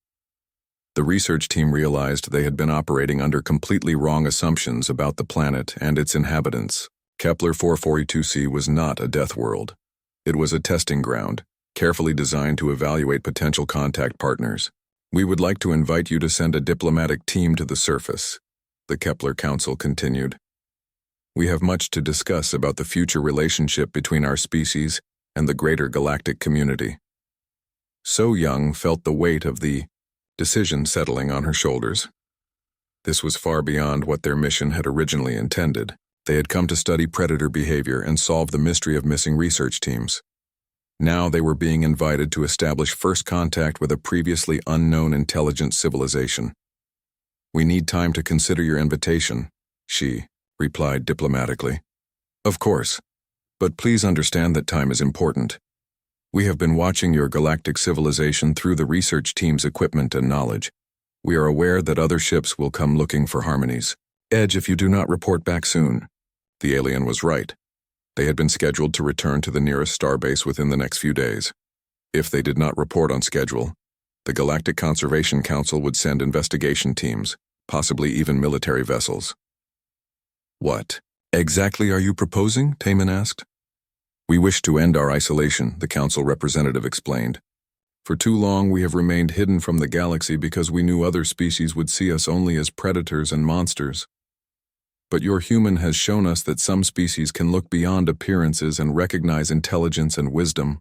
Speaker 1: The research team realized they had been operating under completely wrong assumptions about the planet and its inhabitants. Kepler 442c was not a death world. It was a testing ground, carefully designed to evaluate potential contact partners. We would like to invite you to send a diplomatic team to the surface, the Kepler Council continued. We have much to discuss about the future relationship between our species and the greater galactic community. So Young felt the weight of the decision settling on her shoulders. This was far beyond what their mission had originally intended. They had come to study predator behavior and solve the mystery of missing research teams. Now they were being invited to establish first contact with a previously unknown intelligent civilization. We need time to consider your invitation, she replied diplomatically. Of course, but please understand that time is important. We have been watching your galactic civilization through the research team's equipment and knowledge. We are aware that other ships will come looking for Harmony's Edge if you do not report back soon. The alien was right. They had been scheduled to return to the nearest starbase within the next few days. If they did not report on schedule, the Galactic Conservation Council would send investigation teams, possibly even military vessels. What exactly are you proposing? Taemin asked. We wish to end our isolation, the council representative explained. For too long we have remained hidden from the galaxy because we knew other species would see us only as predators and monsters. But your human has shown us that some species can look beyond appearances and recognize intelligence and wisdom.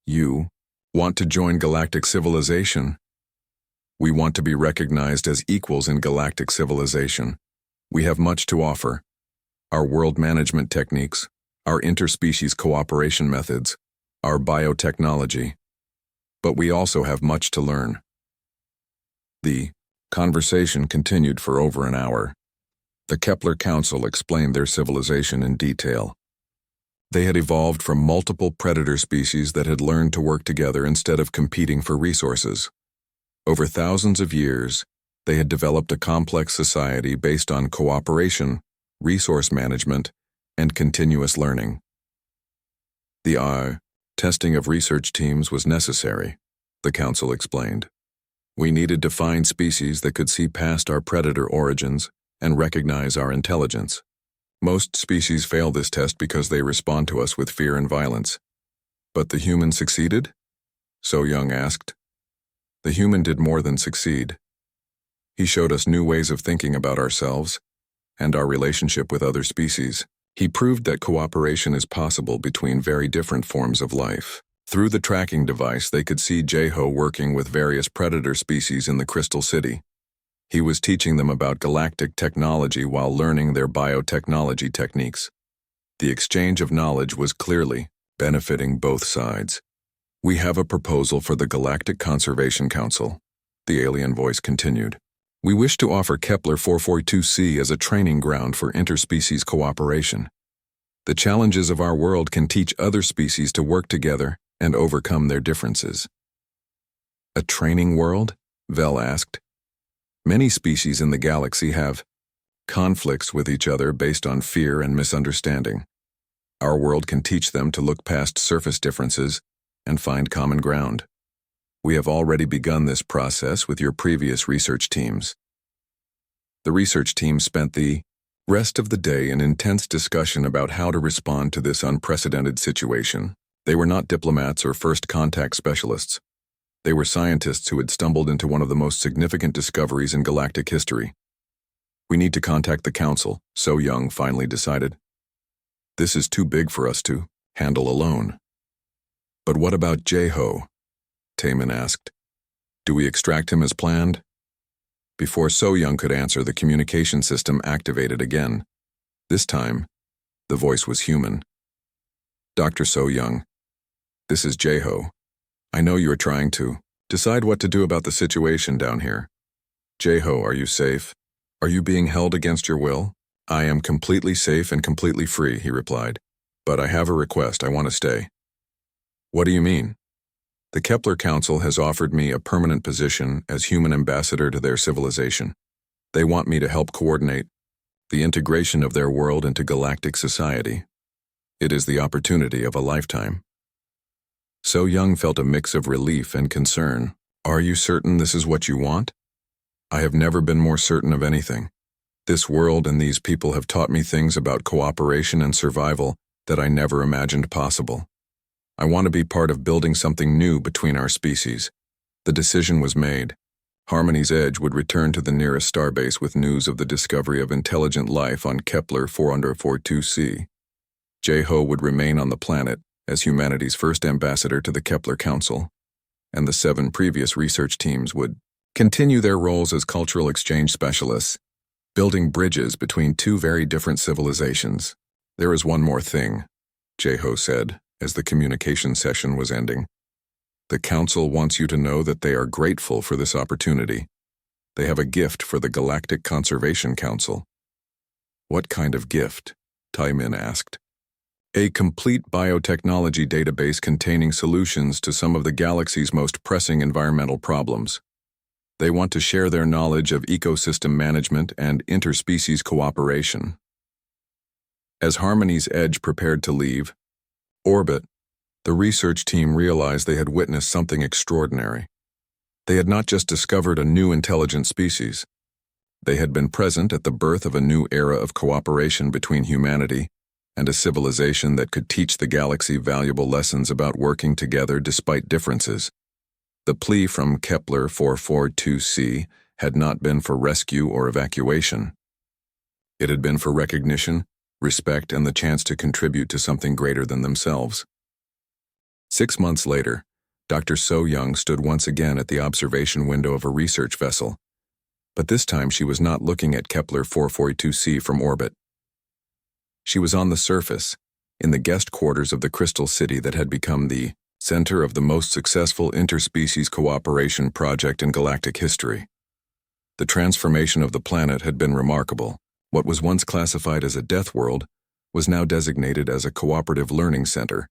Speaker 1: You want to join galactic civilization? We want to be recognized as equals in galactic civilization. We have much to offer. Our world management techniques, our interspecies cooperation methods, our biotechnology. But we also have much to learn. The conversation continued for over an hour. The Kepler Council explained their civilization in detail. They had evolved from multiple predator species that had learned to work together instead of competing for resources. Over thousands of years, they had developed a complex society based on cooperation, resource management, and continuous learning. The testing of research teams was necessary, the Council explained. We needed to find species that could see past our predator origins and recognize our intelligence. Most species fail this test because they respond to us with fear and violence. But the human succeeded? So Young asked. The human did more than succeed. He showed us new ways of thinking about ourselves and our relationship with other species. He proved that cooperation is possible between very different forms of life. Through the tracking device, they could see Jeho working with various predator species in the Crystal City. He was teaching them about galactic technology while learning their biotechnology techniques. The exchange of knowledge was clearly benefiting both sides. "We have a proposal for the Galactic Conservation Council," the alien voice continued. "We wish to offer Kepler 442c as a training ground for interspecies cooperation. The challenges of our world can teach other species to work together and overcome their differences." "A training world?" Vel asked. "Many species in the galaxy have conflicts with each other based on fear and misunderstanding. Our world can teach them to look past surface differences and find common ground. We have already begun this process with your previous research teams." The research team spent the rest of the day in intense discussion about how to respond to this unprecedented situation. They were not diplomats or first contact specialists. They were scientists who had stumbled into one of the most significant discoveries in galactic history. "We need to contact the council," So Young finally decided. "This is too big for us to handle alone." "But what about Jeho?" Taemin asked. "Do we extract him as planned?" Before So Young could answer, the communication system activated again. This time, the voice was human. "Dr. So Young, this is Jeho. I know you are trying to decide what to do about the situation down here. Jeho, are you safe? Are you being held against your will?" "I am completely safe and completely free," he replied. "But I have a request. I want to stay." "What do you mean?" "The Kepler Council has offered me a permanent position as human ambassador to their civilization. They want me to help coordinate the integration of their world into galactic society. It is the opportunity of a lifetime." So Young felt a mix of relief and concern. "Are you certain this is what you want?" "I have never been more certain of anything. This world and these people have taught me things about cooperation and survival that I never imagined possible. I want to be part of building something new between our species." The decision was made. Harmony's Edge would return to the nearest starbase with news of the discovery of intelligent life on Kepler 442c. Jeho would remain on the planet as humanity's first ambassador to the Kepler Council, and the 7 previous research teams would continue their roles as cultural exchange specialists, building bridges between 2 very different civilizations. "There is one more thing," Jeho said, as the communication session was ending. "The Council wants you to know that they are grateful for this opportunity. They have a gift for the Galactic Conservation Council." "What kind of gift?" Taemin asked. "A complete biotechnology database containing solutions to some of the galaxy's most pressing environmental problems. They want to share their knowledge of ecosystem management and interspecies cooperation." As Harmony's Edge prepared to leave orbit, the research team realized they had witnessed something extraordinary. They had not just discovered a new intelligent species. They had been present at the birth of a new era of cooperation between humanity and a civilization that could teach the galaxy valuable lessons about working together despite differences. The plea from Kepler 442c had not been for rescue or evacuation. It had been for recognition, respect, and the chance to contribute to something greater than themselves. 6 months later, Dr. So Young stood once again at the observation window of a research vessel, but this time she was not looking at Kepler 442c from orbit. She was on the surface, in the guest quarters of the Crystal City that had become the center of the most successful interspecies cooperation project in galactic history. The transformation of the planet had been remarkable. What was once classified as a death world was now designated as a cooperative learning center,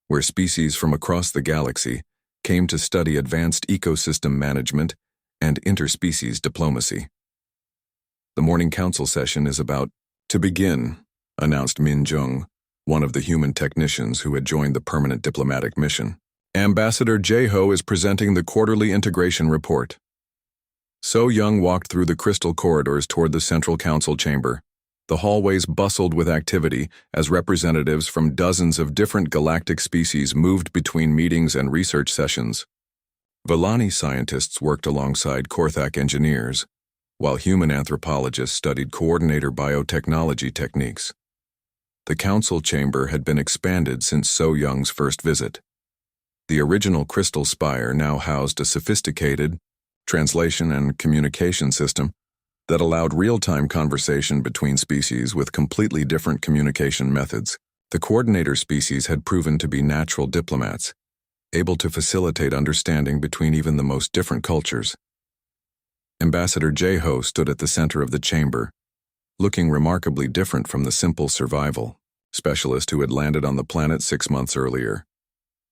Speaker 1: where species from across the galaxy came to study advanced ecosystem management and interspecies diplomacy. "The morning council session is about to begin," announced Min Jung, one of the human technicians who had joined the permanent diplomatic mission. "Ambassador Jeho is presenting the quarterly integration report." So Young walked through the crystal corridors toward the central council chamber. The hallways bustled with activity as representatives from dozens of different galactic species moved between meetings and research sessions. Villani scientists worked alongside Korthak engineers, while human anthropologists studied coordinator biotechnology techniques. The council chamber had been expanded since So Young's first visit. The original crystal spire now housed a sophisticated translation and communication system that allowed real-time conversation between species with completely different communication methods. The coordinator species had proven to be natural diplomats, able to facilitate understanding between even the most different cultures. Ambassador Jeho stood at the center of the chamber, looking remarkably different from the simple survival specialist who had landed on the planet 6 months earlier.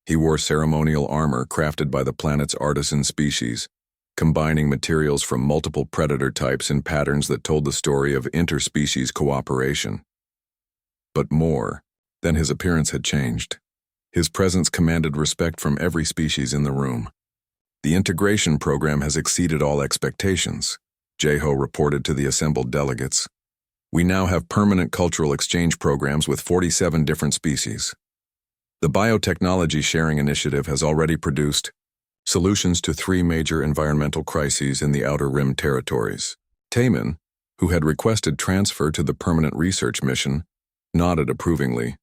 Speaker 1: He wore ceremonial armor crafted by the planet's artisan species, combining materials from multiple predator types in patterns that told the story of interspecies cooperation. But more than his appearance had changed. His presence commanded respect from every species in the room. The integration program has exceeded all expectations, Jeho reported to the assembled delegates. We now have permanent cultural exchange programs with 47 different species. The Biotechnology Sharing Initiative has already produced solutions to 3 major environmental crises in the Outer Rim territories. Taemin, who had requested transfer to the permanent research mission, nodded approvingly.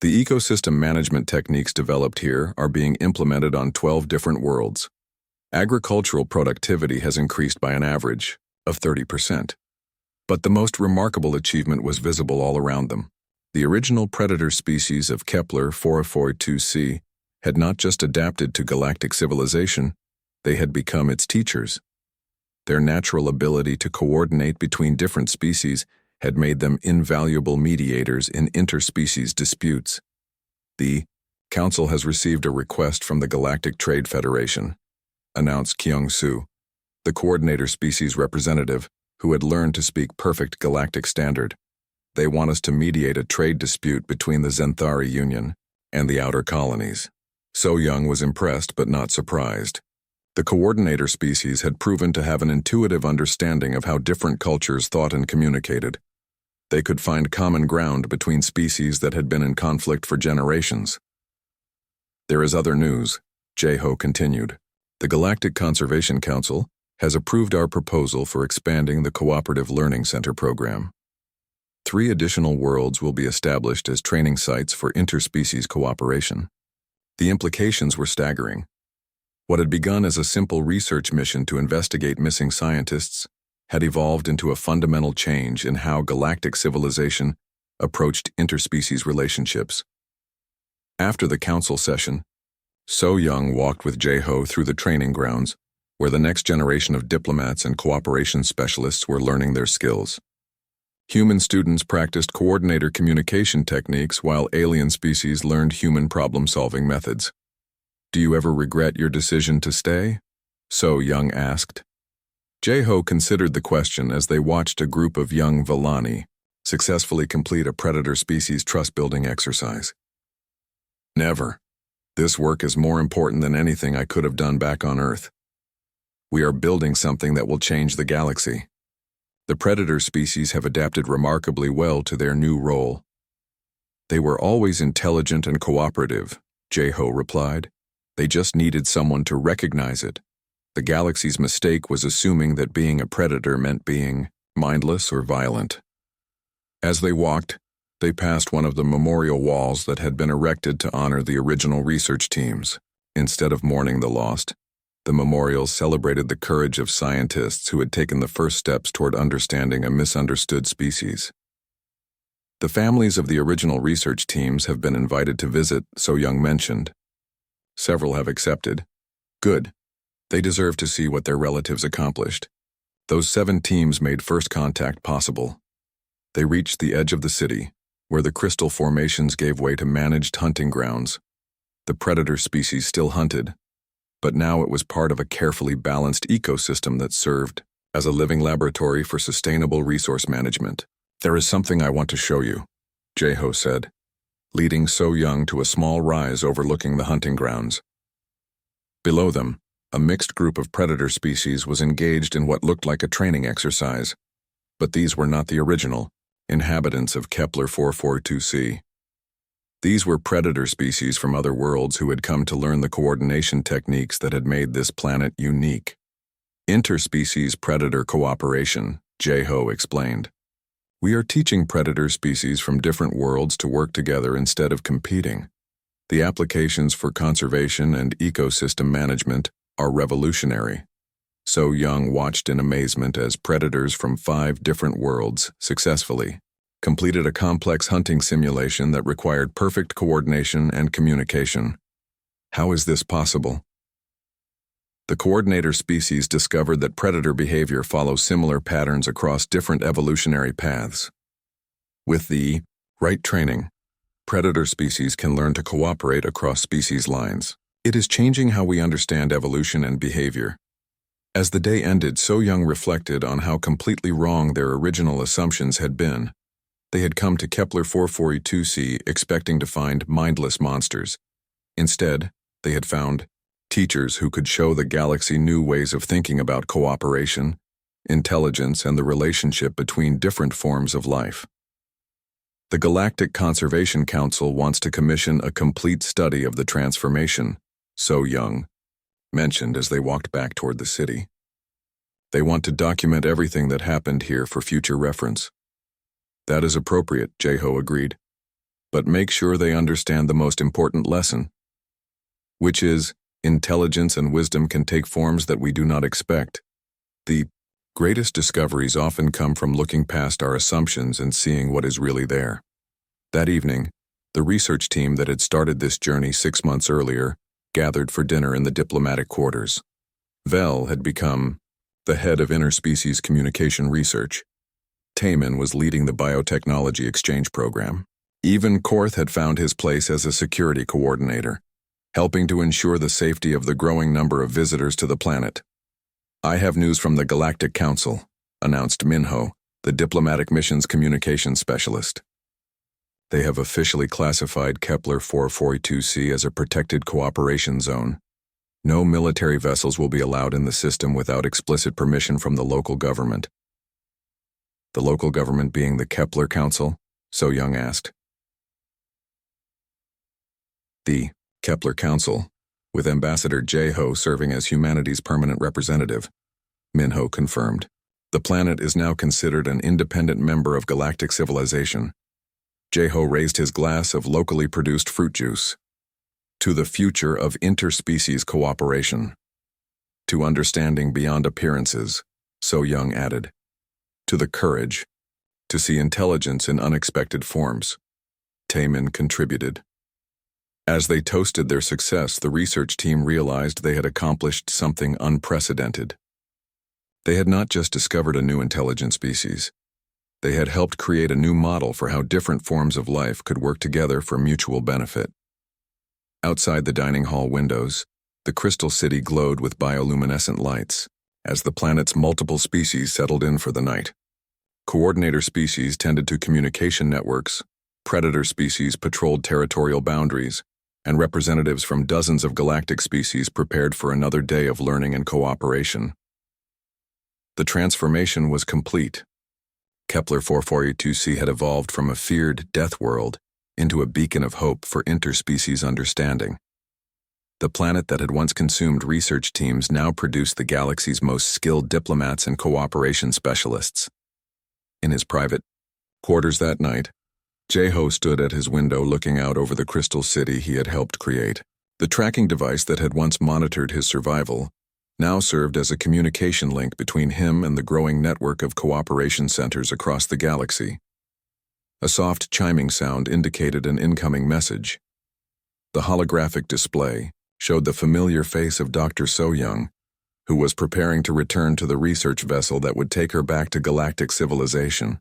Speaker 1: The ecosystem management techniques developed here are being implemented on 12 different worlds. Agricultural productivity has increased by an average of 30%. But the most remarkable achievement was visible all around them. The original predator species of Kepler 442c had not just adapted to galactic civilization, they had become its teachers. Their natural ability to coordinate between different species had made them invaluable mediators in interspecies disputes. The Council has received a request from the Galactic Trade Federation, announced Kyung-Soo, the coordinator species representative, who had learned to speak perfect galactic standard. They want us to mediate a trade dispute between the Zenthari Union and the outer colonies. So-Young was impressed but not surprised. The coordinator species had proven to have an intuitive understanding of how different cultures thought and communicated. They could find common ground between species that had been in conflict for generations. There is other news, Jeho continued. The Galactic Conservation Council has approved our proposal for expanding the Cooperative Learning Center program. 3 additional worlds will be established as training sites for interspecies cooperation. The implications were staggering. What had begun as a simple research mission to investigate missing scientists had evolved into a fundamental change in how galactic civilization approached interspecies relationships. After the council session, So-Young walked with Jeho through the training grounds, where the next generation of diplomats and cooperation specialists were learning their skills. Human students practiced coordinator communication techniques while alien species learned human problem-solving methods. Do you ever regret your decision to stay? So-Young asked. Jeho considered the question as they watched a group of young Villani successfully complete a predator species trust-building exercise. Never. This work is more important than anything I could have done back on Earth. We are building something that will change the galaxy. The predator species have adapted remarkably well to their new role. They were always intelligent and cooperative, Jeho replied. They just needed someone to recognize it. The galaxy's mistake was assuming that being a predator meant being mindless or violent. As they walked, they passed one of the memorial walls that had been erected to honor the original research teams. Instead of mourning the lost, the memorial celebrated the courage of scientists who had taken the first steps toward understanding a misunderstood species. The families of the original research teams have been invited to visit, So-Young mentioned. Several have accepted. Good. They deserve to see what their relatives accomplished. Those 7 teams made first contact possible. They reached the edge of the city, where the crystal formations gave way to managed hunting grounds. The predator species still hunted, but now it was part of a carefully balanced ecosystem that served as a living laboratory for sustainable resource management. There is something I want to show you, Jeho said, leading So-Young to a small rise overlooking the hunting grounds. Below them, a mixed group of predator species was engaged in what looked like a training exercise, but these were not the original inhabitants of Kepler 442c. These were predator species from other worlds who had come to learn the coordination techniques that had made this planet unique. Interspecies predator cooperation, Jeho explained. We are teaching predator species from different worlds to work together instead of competing. The applications for conservation and ecosystem management are revolutionary. So Young watched in amazement as predators from 5 different worlds successfully completed a complex hunting simulation that required perfect coordination and communication. How is this possible? The coordinator species discovered that predator behavior follows similar patterns across different evolutionary paths. With the right training, predator species can learn to cooperate across species lines. It is changing how we understand evolution and behavior. As the day ended, So Young reflected on how completely wrong their original assumptions had been. They had come to Kepler 442c expecting to find mindless monsters. Instead, they had found teachers who could show the galaxy new ways of thinking about cooperation, intelligence, and the relationship between different forms of life. The Galactic Conservation Council wants to commission a complete study of the transformation, So Young mentioned as they walked back toward the city. They want to document everything that happened here for future reference. That is appropriate, Jeho agreed. But make sure they understand the most important lesson, which is, intelligence and wisdom can take forms that we do not expect. The greatest discoveries often come from looking past our assumptions and seeing what is really there. That evening, the research team that had started this journey 6 months earlier gathered for dinner in the diplomatic quarters. Vel had become the head of interspecies communication research. Taman was leading the biotechnology exchange program. Even Korth had found his place as a security coordinator, helping to ensure the safety of the growing number of visitors to the planet. I have news from the Galactic Council, announced Minho, the diplomatic missions communications specialist. They have officially classified Kepler 442c as a protected cooperation zone. No military vessels will be allowed in the system without explicit permission from the local government. The local government being the Kepler Council? So Young asked. The Kepler Council, with Ambassador Jeho serving as humanity's permanent representative, Minho confirmed. The planet is now considered an independent member of galactic civilization. Jeho raised his glass of locally produced fruit juice. To the future of interspecies cooperation. To understanding beyond appearances, So Young added. To the courage to see intelligence in unexpected forms. Taman contributed. As they toasted their success, the research team realized they had accomplished something unprecedented. They had not just discovered a new intelligent species. They had helped create a new model for how different forms of life could work together for mutual benefit. Outside the dining hall windows, the crystal city glowed with bioluminescent lights as the planet's multiple species settled in for the night. Coordinator species tended to communication networks, predator species patrolled territorial boundaries, and representatives from dozens of galactic species prepared for another day of learning and cooperation. The transformation was complete. Kepler 442c had evolved from a feared death world into a beacon of hope for interspecies understanding. The planet that had once consumed research teams now produced the galaxy's most skilled diplomats and cooperation specialists. In his private quarters that night, Jeho stood at his window looking out over the crystal city he had helped create. The tracking device that had once monitored his survival now served as a communication link between him and the growing network of cooperation centers across the galaxy. A soft chiming sound indicated an incoming message. The holographic display showed the familiar face of Dr. So Young, who was preparing to return to the research vessel that would take her back to galactic civilization.